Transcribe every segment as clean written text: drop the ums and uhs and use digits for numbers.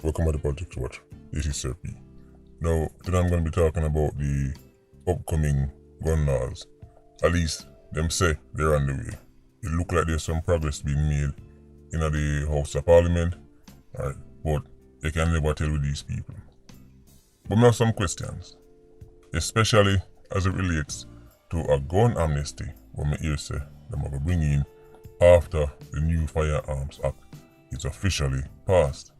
Welcome to the Politics Watch. This is Sir P. Now, today I'm going to be talking about the upcoming gun laws. At least, them say they're on the way. It look like there's some progress being made in the House of Parliament, right? But you can never tell with these people. But I have some questions, especially as it relates to a gun amnesty, what I hear say them are bring in after the new Firearms Act is officially passed.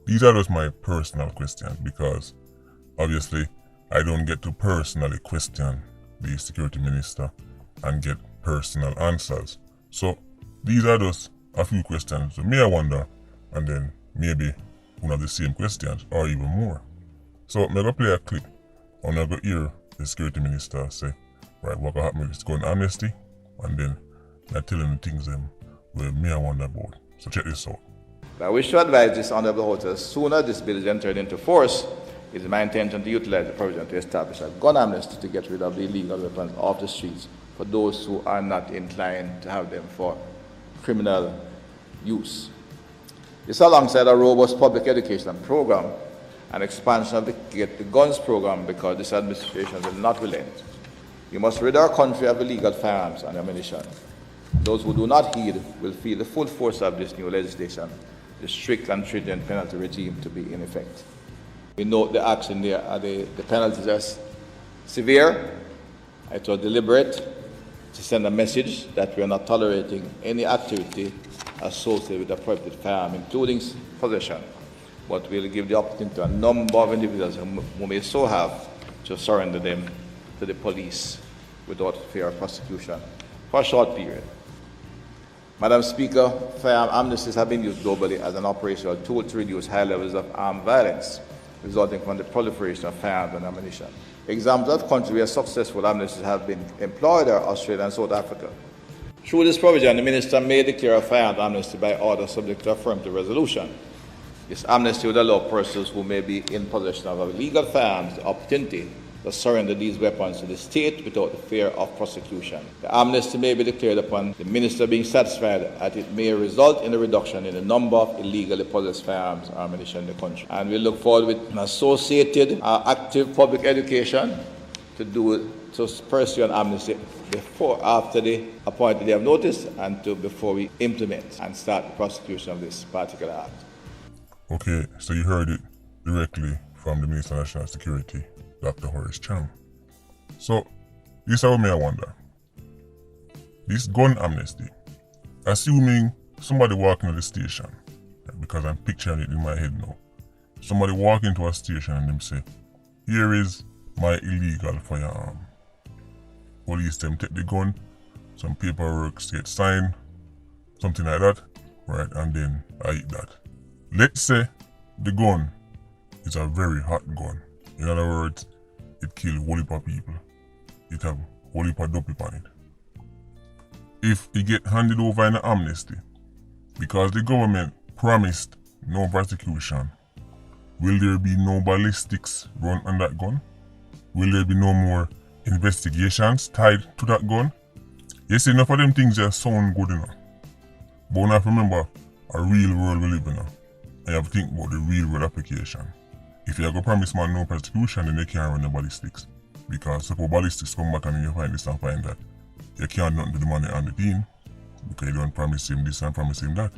These are just my personal questions because obviously I don't get to personally question the security minister and get personal answers. So these are just a few questions. So may I wonder, and then maybe one of the same questions or even more. So I'm gonna play a clip and I'm gonna hear the security minister say, right, what gonna happen with this gun amnesty, and then I tell him the things where may I wonder about. So check this out. I wish to advise this Honourable House as soon as this bill is entered into force, it is my intention to utilize the provision to establish a gun amnesty to get rid of the illegal weapons off the streets for those who are not inclined to have them for criminal use. This alongside a robust public education program and expansion of the Get the Guns program, because this administration will not relent. We must rid our country of illegal firearms and ammunition. Those who do not heed will feel the full force of this new legislation, the strict and stringent penalty regime to be in effect. We note the action there, the penalties are severe. It was deliberate to send a message that we are not tolerating any activity associated with a prohibited firearm, including possession, but we'll give the opportunity to a number of individuals who may so have to surrender them to the police without fear of prosecution for a short period. Madam Speaker, firearm amnesties have been used globally as an operational tool to reduce high levels of armed violence resulting from the proliferation of firearms and ammunition. Examples of countries where successful amnesties have been employed are Australia and South Africa. Through this provision, the Minister may declare a firearms amnesty by order subject to affirmative resolution. This amnesty would allow persons who may be in possession of illegal firearms the opportunity to surrender these weapons to the state without the fear of prosecution. The amnesty may be declared upon the Minister being satisfied that it may result in a reduction in the number of illegally possessed firearms and ammunition in the country. And we look forward with an associated active public education to pursue an amnesty after the appointed day of notice and before we implement and start the prosecution of this particular act. Okay, so you heard it directly from the Minister of National Security, Dr. Horace Chang. So, this is how may I wonder. This gun amnesty, assuming somebody walk into the station, because I'm picturing it in my head now. Somebody walk into a station and them say, here is my illegal firearm. Police them take the gun, some paperwork get signed, something like that, right, and then I eat that. Let's say the gun is a very hot gun. In other words, it kill whole heap of people. It have whole heap of dope on it. If it get handed over in an amnesty, because the government promised no prosecution, will there be no ballistics run on that gun? Will there be no more investigations tied to that gun? You see, enough of them things just sound good enough. But we have to remember a real world we live in now. And you have to think about the real world application. If you are going to promise man no prosecution, then you can't run the ballistics. Because suppose ballistics come back and then you find this and find that, you can't do nothing to the money and the team because you don't promise him this and promise him that.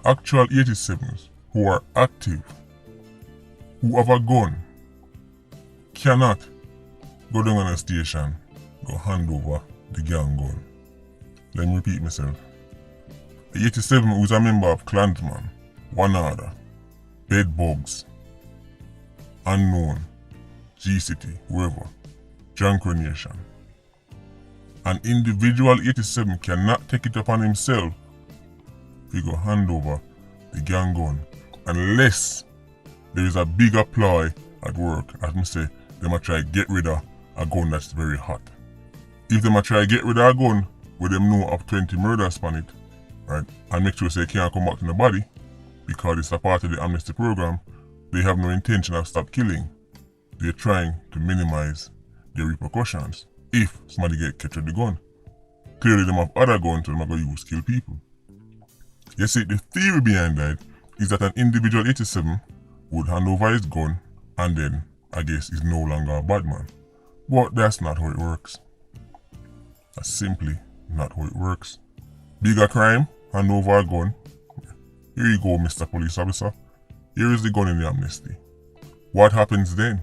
Actual 87s who are active, who have a gun, cannot go down on a station, go hand over the gang gun. Let me repeat myself. The 87 who is a member of Clansman, One Order, Bedbugs, Unknown, G-City, whoever, Janko Nation. An individual 87 cannot take it upon himself to go hand over the gang gun unless there is a bigger ploy at work. As I say, they might try to get rid of a gun that's very hot. If they might try to get rid of a gun where them know of 20 murders on it, right, and make sure they can't come back to the body because it's a part of the amnesty program, they have no intention of stop killing. They're trying to minimize the repercussions if somebody get catch with the gun. Clearly, them have other guns so them are going to use kill people. You see, the theory behind that is that an individual 87 would hand over his gun and then, I guess, is no longer a bad man. But that's not how it works. That's simply not how it works. Bigger crime, hand over a gun. Here you go, Mr. Police Officer. Here is the gun in the amnesty. What happens then?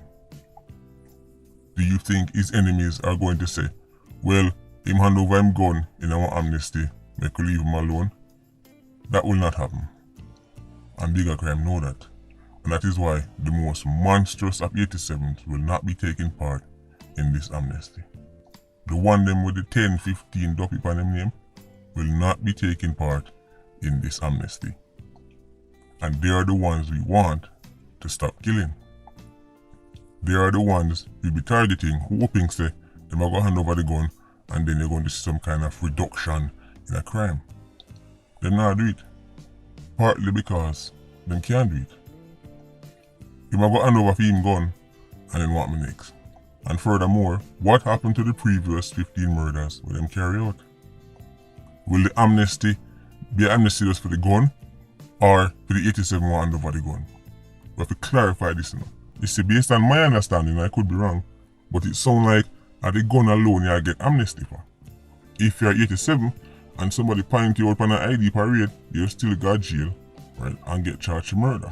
Do you think his enemies are going to say, well, him hand over him gun in our amnesty, make we leave him alone? That will not happen. And bigger crime know that. And that is why the most monstrous of 87s will not be taking part in this amnesty. The one them with the 10, 15 dopey on them name will not be taking part in this amnesty. And they are the ones we want to stop killing. They are the ones we'll be targeting, hoping say them are going to hand over the gun and then they're going to see some kind of reduction in a crime. They not do it. Partly because them can't do it. Him a go hand over for him gun and then what me next. And furthermore, what happened to the previous 15 murders will them carry out? Will the amnesty be an amnesty just for the gun or for the 87 one hand over the gun? We have to clarify this now. You see, based on my understanding, I could be wrong, but it sounds like at the gun alone you get amnesty for. If you're 87 and somebody point you out on an ID parade, you still got jail, right, and get charged with murder.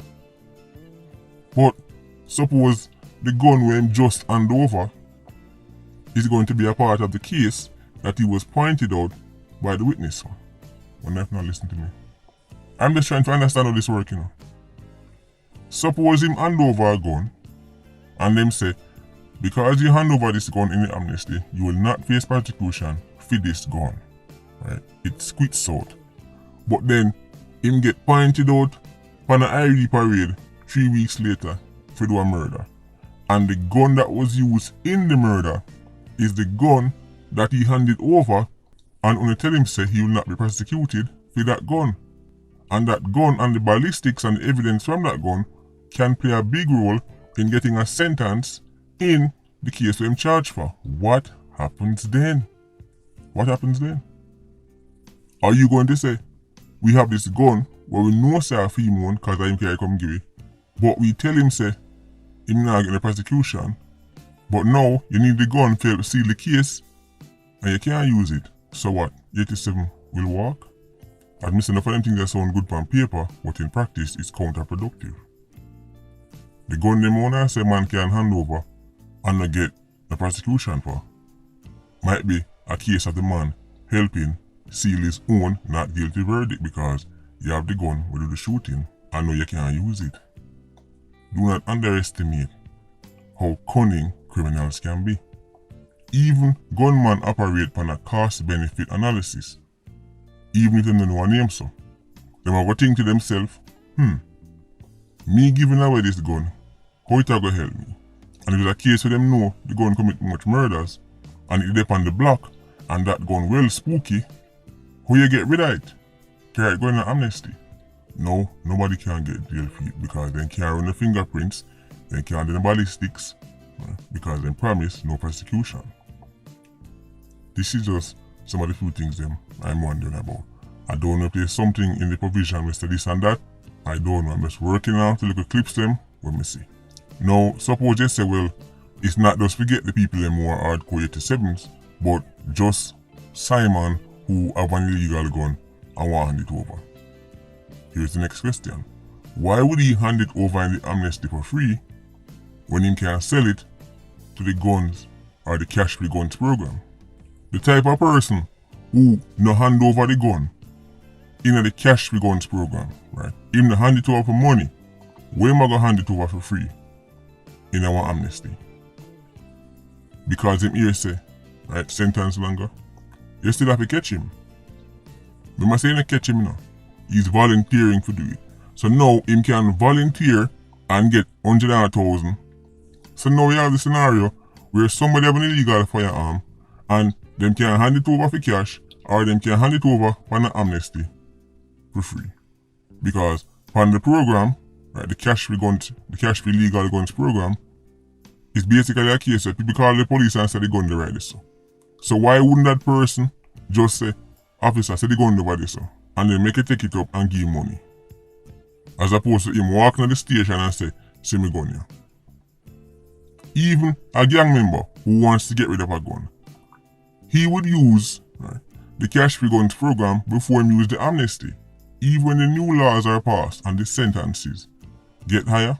But suppose the gun when just hand over is going to be a part of the case that he was pointed out by the witness. When they've not listened to me. I'm just trying to understand how this works, you know. Suppose him hand over a gun and them say, because you hand over this gun in the amnesty, you will not face prosecution for this gun. Right? It squits out. But then him get pointed out on an ID parade 3 weeks later for do a murder. And the gun that was used in the murder is the gun that he handed over, and only tell him say he will not be prosecuted for that gun. And that gun and the ballistics and the evidence from that gun can play a big role in getting a sentence in the case for him charged for. What happens then? What happens then? Are you going to say, we have this gun where we know say a female one because him carry come give it, but we tell him say, him not getting a prosecution, but now you need the gun to seal the case and you can't use it. So what? 87 will work? I'm missing enough of them things that sound good on paper, but in practice it's counterproductive. The gun them owner say man can hand over and not get the prosecution for might be a case of the man helping seal his own not guilty verdict because you have the gun will do the shooting and know you can't use it. Do not underestimate how cunning criminals can be. Even gunmen operate on a cost-benefit analysis. Even if they don't know a name so. They are going to think to themselves, me giving away this gun, how it going to help me? And if it's a case where them know the gun commit much murders, and it dep on the block, and that gun well spooky, how you get rid of it? Carry it going to amnesty? No, nobody can get jail for it because they can't run the fingerprints, they can't do the ballistics, because they promise no prosecution. This is just some of the few things them I'm wondering about. I don't know if there's something in the provision Mr. This and that. I don't know. I'm just working out to look at clips them when we see. Now, suppose you say, well, it's not just forget the people them who are hardcore 87s, but just Simon who have an illegal gun and want to hand it over. Here's the next question. Why would he hand it over in the amnesty for free when he can sell it to the guns or the cash-free guns program? The type of person who no hand over the gun in the cash-free guns program, right? Him no hand it over for money. Where am I going to hand it over for free in our amnesty? Because him here say, right, sentence longer, you still have to catch him. We must say you catch him now. He's volunteering to do it. So now him can volunteer and get 100,000. So now we have the scenario where somebody have an illegal firearm and them can hand it over for cash or them can hand it over on an amnesty for free. Because on the program, right, the cash-free legal guns program, is basically a case where people call the police and say the gun over this. So why wouldn't that person just say, officer, say the gun over this, and then make it take it up and give money? as opposed to him walking to the station and say, "See me gun here." Even a gang member who wants to get rid of a gun, he would use the cash-free guns program before he used the amnesty. Even when the new laws are passed and the sentences get higher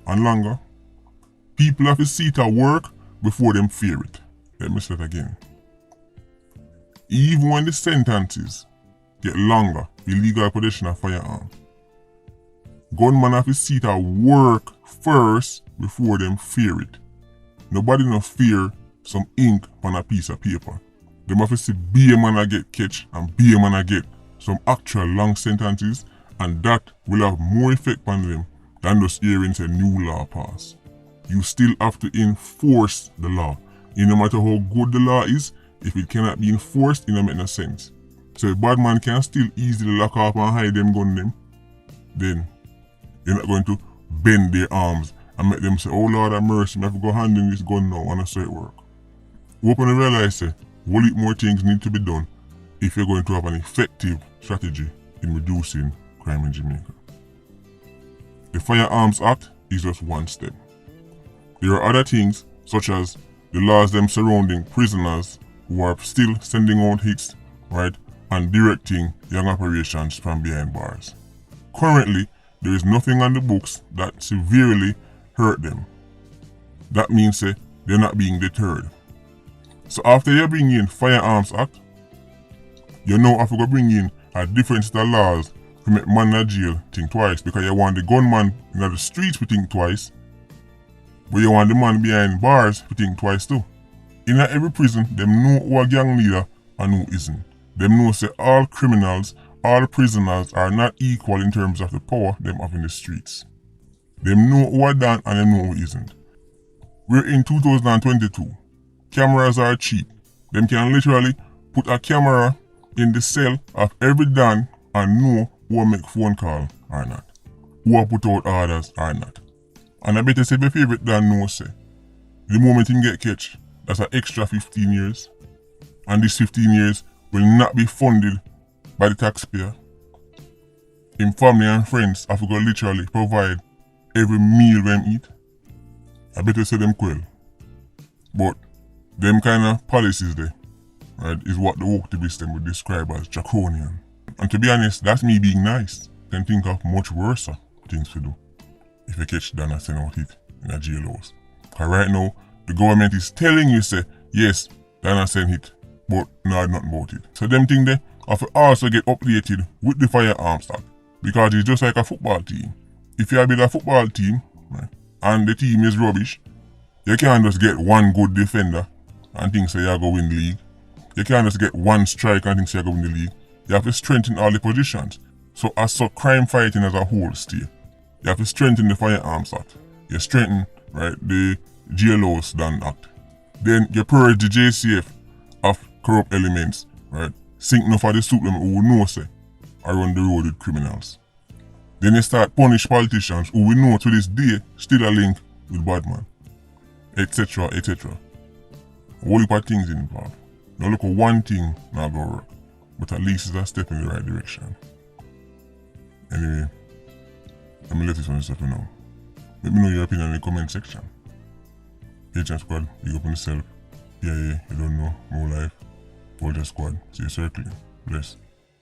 and longer, people have to see it at work before them fear it. Let me say it again. Even when the sentences get longer for illegal possession of firearm, gunmen have to see it at work first before them fear it. Nobody no fear some ink on a piece of paper. Them have to see be a man a get catch and be a man a get some actual long sentences, and that will have more effect on them than just hearing a new law pass. You still have to enforce the law. No matter how good the law is, if it cannot be enforced, it don't make no sense. So if bad man can still easily lock up and hide them gun them, then you're not going to bend their arms and make them say, "Oh Lord have mercy, I have to go handling this gun now," and I say it work. Open and realize that whole heap more things need to be done if you're going to have an effective strategy in reducing crime in Jamaica. The Firearms Act is just one step. There are other things such as the laws them surrounding prisoners who are still sending out hits, right, and directing young operations from behind bars. Currently, there is nothing on the books that severely hurt them. That means they're not being deterred. So after you bring in Firearms Act, you now have to go bring in a different set of laws to make man in jail think twice, because you want the gunman in the streets to think twice, but you want the man behind bars to think twice too. In every prison, them know who a gang leader and who isn't. Them know say all criminals, all prisoners are not equal in terms of the power them have in the streets. Them know who are done and them know who isn't. We're in 2022. Cameras are cheap. Them can literally put a camera in the cell of every Dan and know who make phone call or not, who put out orders or not. And I better say my favorite Dan knows say, the moment him get catch, that's an extra 15 years. And this 15 years will not be funded by the taxpayer. Him family and friends have to go literally provide every meal them eat. I better say them quell. But them kind of policies there, right, is what the woke them would describe as draconian. And to be honest, that's me being nice. Can think of much worse things to do if you catch Dan and send out it in a jail house. Because right now, the government is telling you, say, yes, Dan send it, but no, nothing about it. So them thing there have to also get updated with the Firearms Act, because it's just like a football team. If you build a football team, right, and the team is rubbish, you can't just get one good defender and think say you're going to win the league. You can't just get one striker and think say you're going to win the league. You have to strengthen all the positions. So as so crime fighting as a whole stay. You have to strengthen the Firearms Act. You strengthen, right, the jailhouse Dan Act. Then you purge the JCF of corrupt elements, right? Sink enough of the soup them who know say are on the road with criminals. Then you start punish politicians who we know to this day still a link with bad man, etc., etc. A whole heap of things involved. Now look at one thing not gonna work, but at least it's a step in the right direction. Anyway, let me let this one stop now. Let me know your opinion in the comment section. Agent Squad, you open yourself. Yeah, you don't know, more life. Politricks Squad, see you circling. Bless.